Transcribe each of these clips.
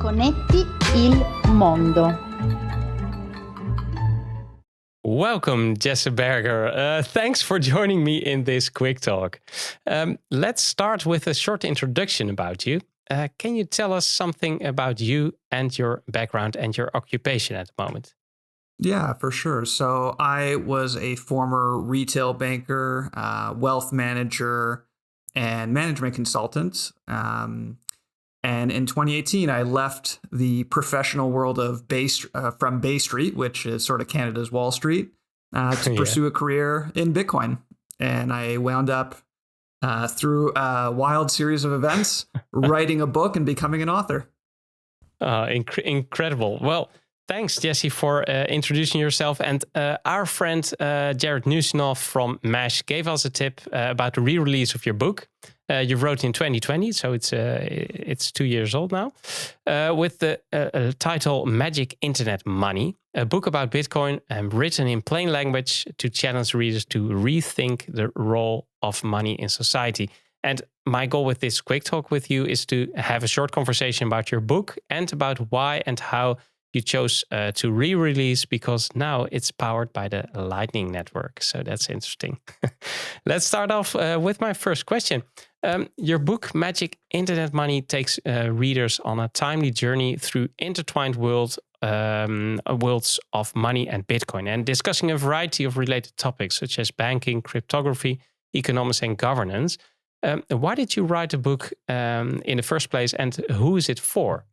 Connetti il mondo. Welcome, Jesse Berger. Thanks for joining me in this quick talk. Let's start with a short introduction about you. Can you tell us something about you and your background and your occupation at the moment? Yeah, for sure. So I was a former retail banker, wealth manager, and management consultant. And in 2018, I left the professional world of from Bay Street, which is sort of Canada's Wall Street, to pursue a career in Bitcoin. And I wound up through a wild series of events, writing a book and becoming an author. Incredible. Well, thanks, Jesse, for introducing yourself. And our friend Jared Nusinoff from MASH gave us a tip about the re-release of your book. You wrote in 2020, so it's 2 years old now, with the title Magic Internet Money, a book about Bitcoin written in plain language to challenge readers to rethink the role of money in society. And my goal with this quick talk with you is to have a short conversation about your book and about why and how you chose to re-release, because now it's powered by the Lightning Network. So that's interesting. Let's start off with my first question. Your book, Magic Internet Money, takes readers on a timely journey through intertwined worlds of money and Bitcoin, and discussing a variety of related topics such as banking, cryptography, economics, and governance. Why did you write a book in the first place, and who is it for?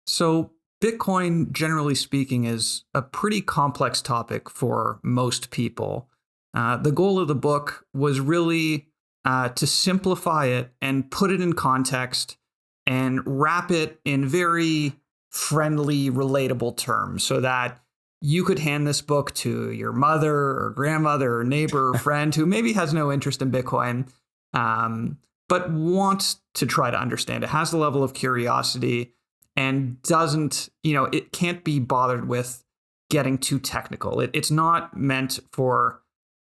So Bitcoin, generally speaking, is a pretty complex topic for most people. The goal of the book was really to simplify it and put it in context and wrap it in very friendly, relatable terms so that you could hand this book to your mother or grandmother or neighbor or friend who maybe has no interest in Bitcoin, but wants to try to understand it, has the level of curiosity, and doesn't, it can't be bothered with getting too technical. It's not meant for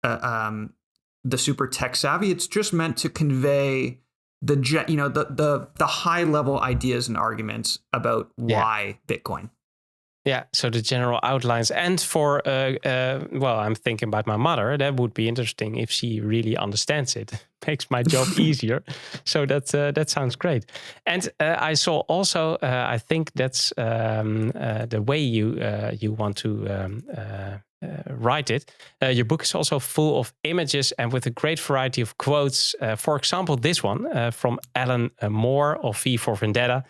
the super tech savvy. It's just meant to convey the high level ideas and arguments about why Bitcoin. Yeah, so the general outlines. And for, I'm thinking about my mother. That would be interesting if she really understands it. Makes my job easier. So that sounds great. And I saw also, I think that's the way you want to write it. Your book is also full of images and with a great variety of quotes. For example, this one from LNURL of V for Vendetta.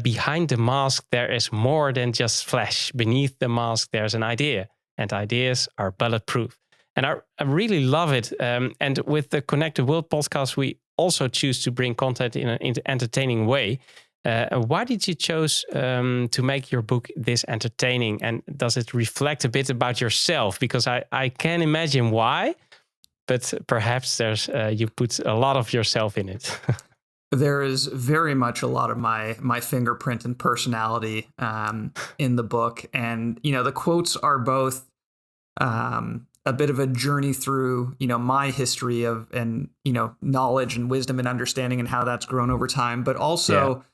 Behind the mask, there is more than just flesh. Beneath the mask, there's an idea. And ideas are bulletproof. And I really love it. And with the Connect the World podcast, we also choose to bring content in an entertaining way. Why did you choose to make your book this entertaining? And does it reflect a bit about yourself? Because I can imagine why, but perhaps you put a lot of yourself in it. There is very much a lot of my fingerprint and personality in the book. And, the quotes are both a bit of a journey through, my history and knowledge and wisdom and understanding and how that's grown over time. But also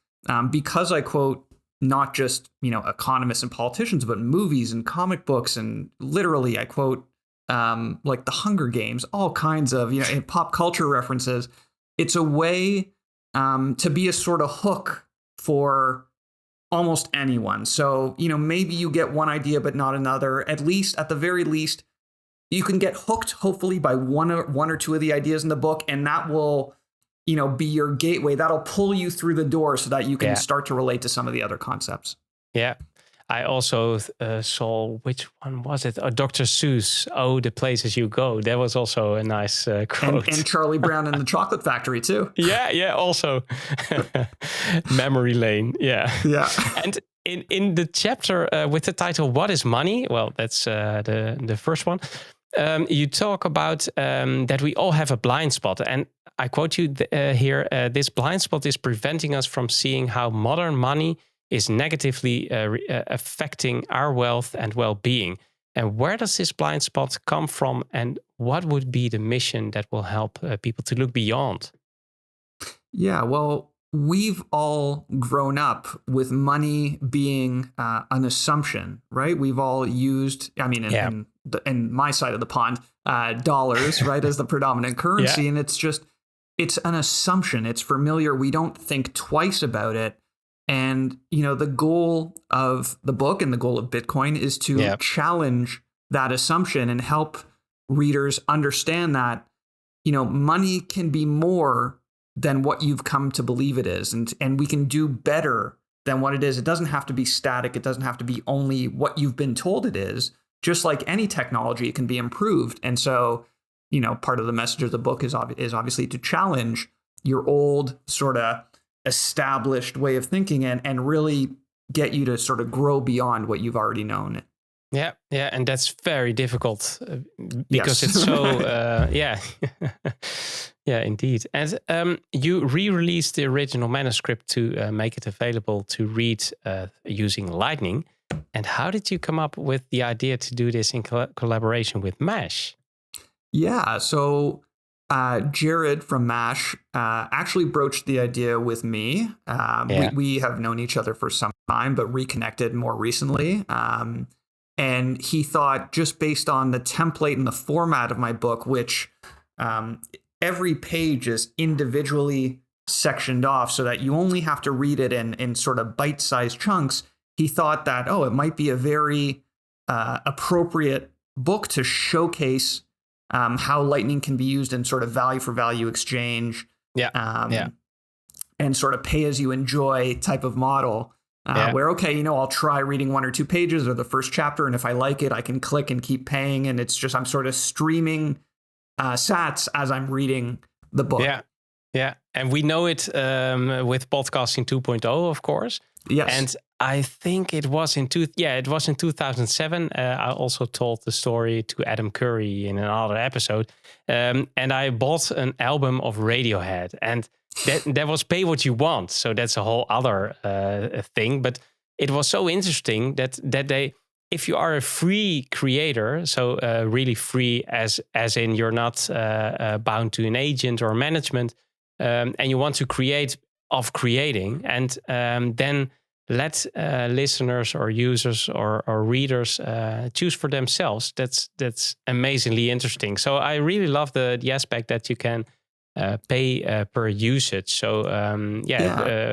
because I quote not just, economists and politicians, but movies and comic books. And literally I quote like the Hunger Games, all kinds of, pop culture references. It's a way to be a sort of hook for almost anyone. So, maybe you get one idea, but not another. At the very least, you can get hooked, hopefully, by one or two of the ideas in the book, and that will, be your gateway. That'll pull you through the door so that you can start to relate to some of the other concepts. Yeah. I also saw, which one was it? Dr. Seuss, Oh, the Places You Go. That was also a nice quote. And Charlie Brown and the Chocolate Factory, too. Yeah, also. Memory Lane, yeah. And in the chapter with the title, What is Money? Well, that's the first one. You talk about that we all have a blind spot. And I quote you here, this blind spot is preventing us from seeing how modern money is negatively affecting our wealth and well-being. And where does this blind spot come from? And what would be the mission that will help people to look beyond? Yeah, well, we've all grown up with money being an assumption, right? We've all used, I mean, in my side of the pond, dollars, right, as the predominant currency. And it's an assumption. It's familiar. We don't think twice about it. And, the goal of the book and the goal of Bitcoin is to challenge that assumption and help readers understand that, money can be more than what you've come to believe it is. And we can do better than what it is. It doesn't have to be static. It doesn't have to be only what you've been told it is. Just like any technology, it can be improved. And so, part of the message of the book is obviously to challenge your old sort of established way of thinking and really get you to sort of grow beyond what you've already known. Yeah, and that's very difficult because it's so, yeah, indeed. And you re-released the original manuscript to make it available to read using Lightning. And how did you come up with the idea to do this in collaboration with Mash? Yeah, so Jared from Mash actually broached the idea with me. We have known each other for some time, but reconnected more recently. And he thought, just based on the template and the format of my book, which every page is individually sectioned off so that you only have to read it in sort of bite-sized chunks, he thought that, it might be a very appropriate book to showcase how Lightning can be used in sort of value for value exchange and sort of pay as you enjoy type of model. Where, I'll try reading 1 or 2 pages or the first chapter, and if I like it, I can click and keep paying. And it's just, I'm sort of streaming sats as I'm reading the book. Yeah. And we know it with podcasting 2.0, of course. Yes. And I think it was in 2007. I also told the story to Adam Curry in another episode. And I bought an album of Radiohead, and that was pay what you want. So that's a whole other thing. But it was so interesting that they, if you are a free creator, so really free as in you're not bound to an agent or management, and you want to create of creating, and then let listeners or users or readers choose for themselves. That's amazingly interesting. So I really love the aspect that you can pay per usage. So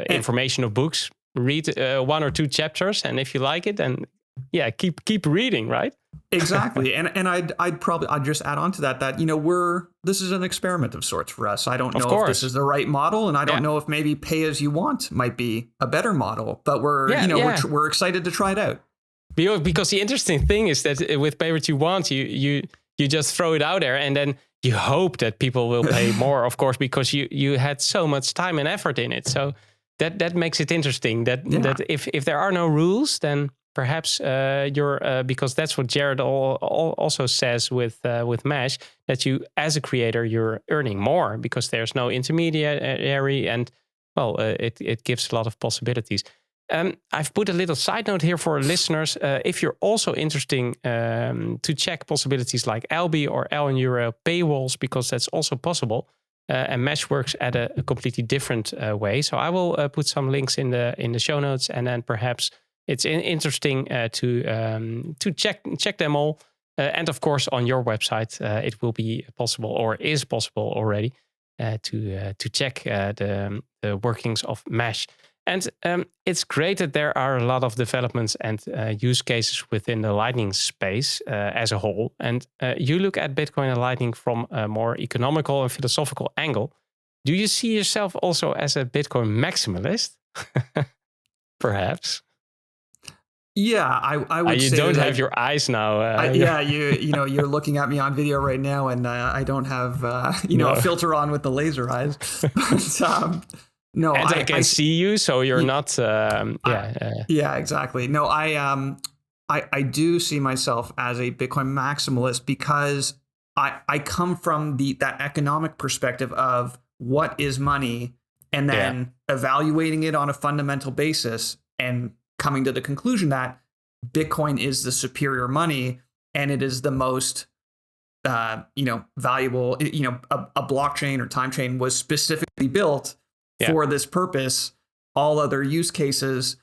information of books, read 1 or 2 chapters, and if you like it, then keep reading, right? Exactly. And I'd just add on to that this is an experiment of sorts for us. I don't know if this is the right model, and I don't know if maybe pay as you want might be a better model, but we're excited to try it out. Because the interesting thing is that with pay what you want, you just throw it out there, and then you hope that people will pay more, of course, because you had so much time and effort in it. So that makes it interesting. That if there are no rules, then perhaps you're because that's what Jared also says with Mash, that you as a creator you're earning more because there's no intermediary, and it gives a lot of possibilities. I've put a little side note here for listeners. If you're also interested to check possibilities like LB or LNURL paywalls, because that's also possible. And Mesh works at a completely different way. So I will put some links in the show notes, and then perhaps it's interesting to check them all. And of course, on your website, it will be possible, or is possible already, to check the workings of Mesh. And it's great that there are a lot of developments and use cases within the Lightning space as a whole. And you look at Bitcoin and Lightning from a more economical and philosophical angle. Do you see yourself also as a Bitcoin maximalist? Perhaps. Yeah, I would say you don't have your eyes now. You're looking at me on video right now, and I don't have a filter on with the laser eyes. But, no, and I can see you, so you're not. Yeah, exactly. No, I do see myself as a Bitcoin maximalist because I come from that economic perspective of what is money, and then evaluating it on a fundamental basis and coming to the conclusion that Bitcoin is the superior money, and it is the most valuable. A blockchain or time chain was specifically built for this purpose. All other use cases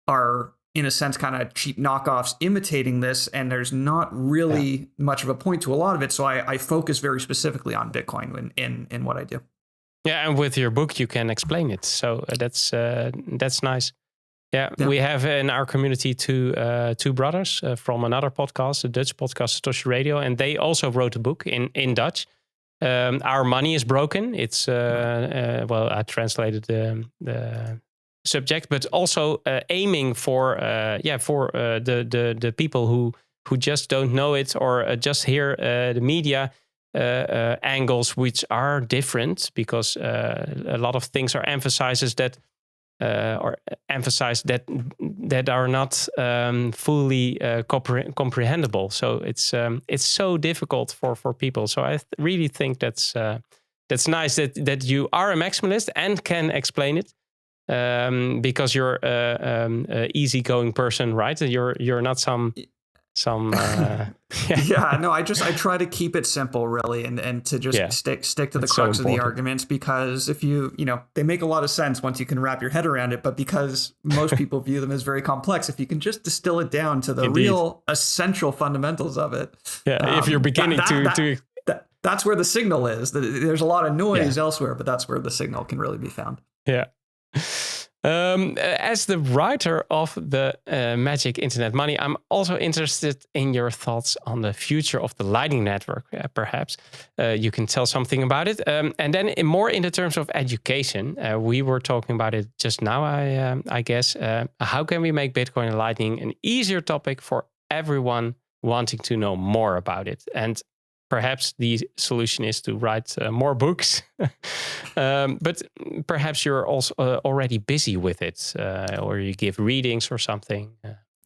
are, in a sense, kind of cheap knockoffs imitating this, and there's not really much of a point to a lot of it. So I focus very specifically on Bitcoin in what I do. Yeah, and with your book, you can explain it. So that's nice. Yeah, we have in our community two brothers from another podcast, a Dutch podcast, Satoshi Radio, and they also wrote a book in Dutch. Our Money is Broken. It's well, I translated the subject, but also aiming for the people who just don't know it or just hear the media angles, which are different because a lot of things are emphasized that are not fully comprehensible. So it's so difficult for people. So I really think that's nice that you are a maximalist and can explain it. Because you're a easygoing person, right? You're not some I try to keep it simple, really, and to just stick to the crux of the arguments, because if they make a lot of sense once you can wrap your head around it, but because most people view them as very complex, if you can just distill it down to the real essential fundamentals of it. If you're beginning that's where the signal is. There's a lot of noise elsewhere, but that's where the signal can really be found. Yeah. As the writer of the Magic Internet Money, I'm also interested in your thoughts on the future of the Lightning Network. Perhaps you can tell something about it. And then more in the terms of education, we were talking about it just now, I guess. How can we make Bitcoin and Lightning an easier topic for everyone wanting to know more about it? And perhaps the solution is to write more books, but perhaps you're also already busy with it, or you give readings or something.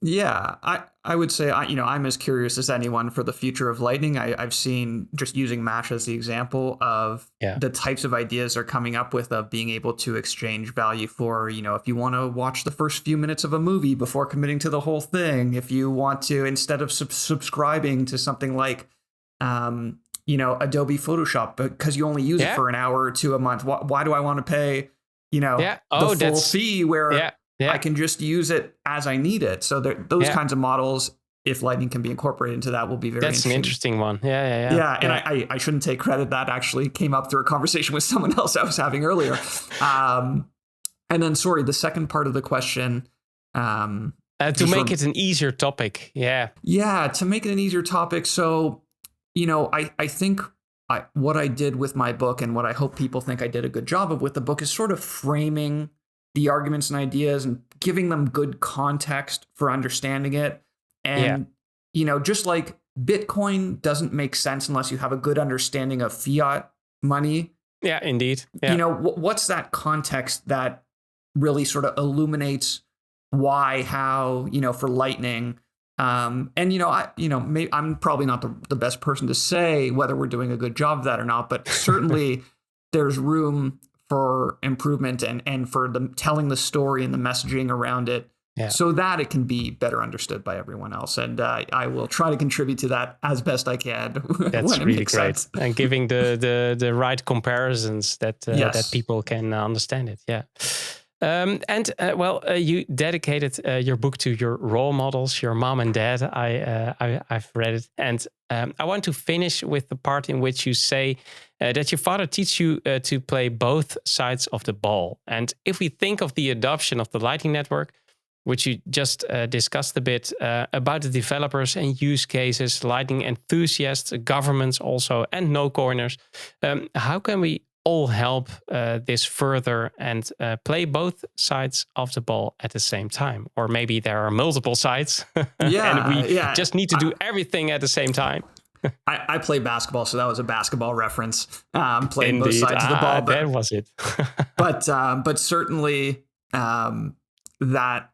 Yeah, I would say I'm as curious as anyone for the future of Lightning. I've seen, just using Mash as the example, of the types of ideas they're coming up with of being able to exchange value for, if you want to watch the first few minutes of a movie before committing to the whole thing, if you want to, instead of subscribing to something like Adobe Photoshop, because you only use it for an hour or two a month. Why do I want to pay, the full fee where I can just use it as I need it? So those kinds of models, if Lightning can be incorporated into that, will be very interesting. That's an interesting one. And I shouldn't take credit. That actually came up through a conversation with someone else I was having earlier. And then, sorry, the second part of the question. To make it an easier topic. Yeah, to make it an easier topic. So, I think what I did with my book, and what I hope people think I did a good job of with the book, is sort of framing the arguments and ideas and giving them good context for understanding it. And, just like Bitcoin doesn't make sense unless you have a good understanding of fiat money. Yeah, indeed. Yeah. What's that context that really sort of illuminates why, how, for Lightning. I'm probably not the best person to say whether we're doing a good job of that or not, but certainly there's room for improvement and for telling the story and the messaging around it, so that it can be better understood by everyone else. And I will try to contribute to that as best I can. That's really great. Sense. And giving the right comparisons that people can understand it. Yeah. You dedicated your book to your role models, your mom and dad. I've read it, and I want to finish with the part in which you say that your father teach you to play both sides of the ball. And if we think of the adoption of the Lightning Network, which you just discussed a bit about the developers and use cases, Lightning enthusiasts, governments also, and no corners, how can we all help this further and play both sides of the ball at the same time? Or maybe there are multiple sides and we just need to do everything at the same time. I play basketball, so that was a basketball reference. Playing both sides of the ball. But that was it. but certainly that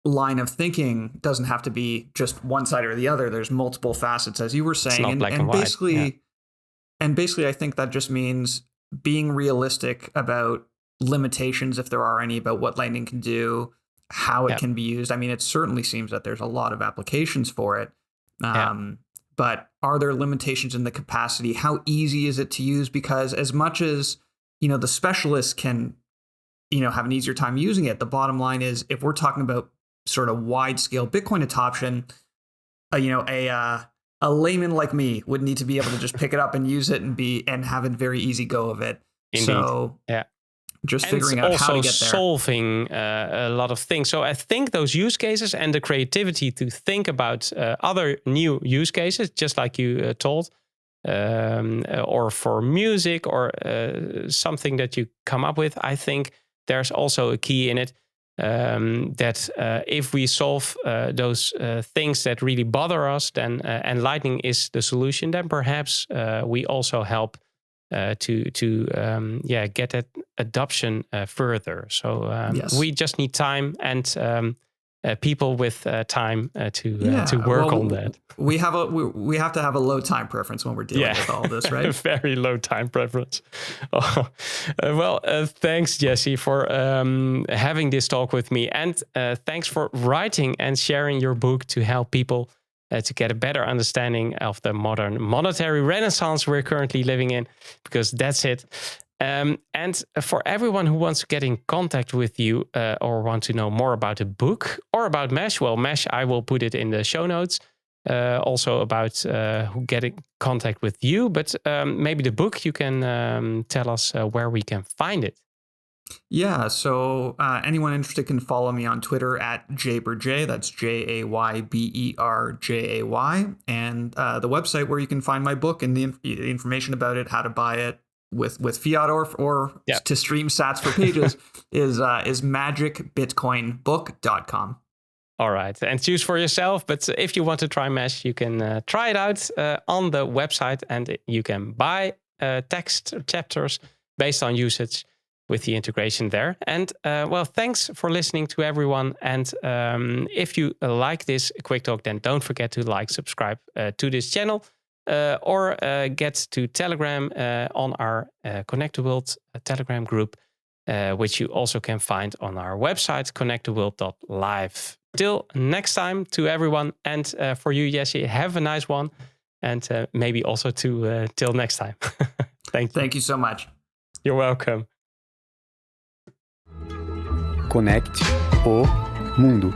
line of thinking doesn't have to be just one side or the other. There's multiple facets, as you were saying. It's not black and white. And basically, I think that just means being realistic about limitations, if there are any, about what Lightning can do, how it can be used. I mean, it certainly seems that there's a lot of applications for it. But are there limitations in the capacity? How easy is it to use? Because as much as, the specialists can have an easier time using it. The bottom line is, if we're talking about sort of wide scale Bitcoin adoption, a layman like me would need to be able to just pick it up and use it and have a very easy go of it. Indeed. So just figuring out how to get there. Solving a lot of things. So I think those use cases and the creativity to think about other new use cases, just like you told, or for music or something that you come up with, I think there's also a key in it. That if we solve those things that really bother us, then and Lightning is the solution, then perhaps we also help to get that adoption further. So we just need time and people with time to work on that. We have to have a low time preference when we're dealing with all this, right? A very low time preference. Thanks, Jesse, for having this talk with me, and thanks for writing and sharing your book to help people to get a better understanding of the modern monetary renaissance we're currently living in, because that's it. And for everyone who wants to get in contact with you or want to know more about the book or about Mesh, well, Mesh, I will put it in the show notes. Also about who get in contact with you, but maybe the book, you can tell us where we can find it. Yeah, so anyone interested can follow me on Twitter at jberjay. That's JayBerjay. And the website where you can find my book and the information about it, how to buy it with fiat or to stream sats for pages is magicbitcoinbook.com. All right, and choose for yourself. But if you want to try Mesh, you can try it out on the website, and you can buy text chapters based on usage with the integration there. And thanks for listening to everyone. And if you like this quick talk, then don't forget to subscribe to this channel, or get to Telegram on our Connect the World Telegram group, which you also can find on our website, connecttheworld.live. Till next time to everyone. And for you, Jesse, have a nice one. And maybe also till next time. Thank you. Thank you so much. You're welcome. Conecte o mundo.